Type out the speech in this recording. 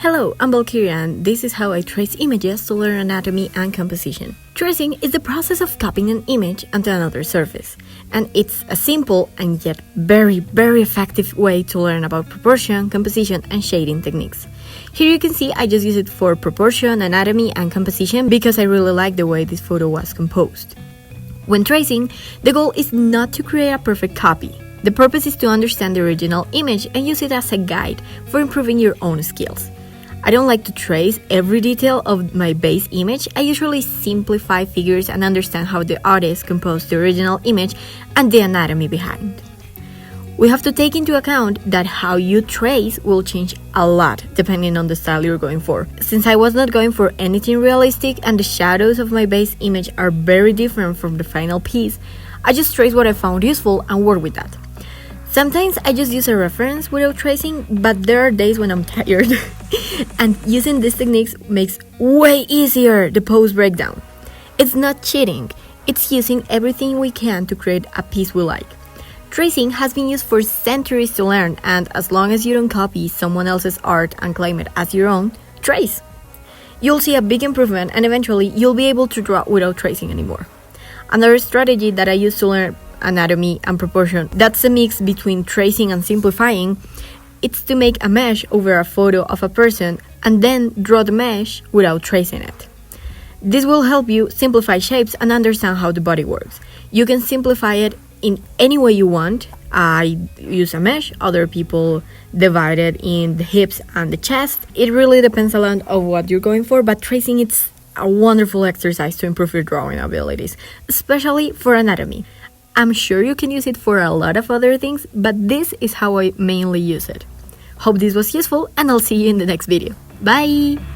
Hello, I'm Valkyria and this is how I trace images to learn anatomy and composition. Tracing is the process of copying an image onto another surface, and it's a simple and yet very effective way to learn about proportion, composition, and shading techniques. Here you can see I just use it for proportion, anatomy, and composition because I really like the way this photo was composed. When tracing, the goal is not to create a perfect copy. The purpose is to understand the original image and use it as a guide for improving your own skills. I don't like to trace every detail of my base image. I usually simplify figures and understand how the artist composed the original image and the anatomy behind. We have to take into account that how you trace will change a lot depending on the style you're going for. Since I was not going for anything realistic and the shadows of my base image are very different from the final piece, I just trace what I found useful and work with that. Sometimes I just use a reference without tracing, but there are days when I'm tired. And using these techniques makes way easier the post breakdown. It's not cheating, it's using everything we can to create a piece we like. Tracing has been used for centuries to learn, and as long as you don't copy someone else's art and claim it as your own, trace. You'll see a big improvement and eventually you'll be able to draw without tracing anymore. Another strategy that I use to learn anatomy and proportion, that's a mix between tracing and simplifying. It's to make a mesh over a photo of a person and then draw the mesh without tracing it. This will help you simplify shapes and understand how the body works. You can simplify it in any way you want. I use a mesh, other people divide it in the hips and the chest. It really depends a lot on what you're going for, but tracing it's a wonderful exercise to improve your drawing abilities, especially for anatomy. I'm sure you can use it for a lot of other things, but this is how I mainly use it. Hope this was useful and I'll see you in the next video. Bye!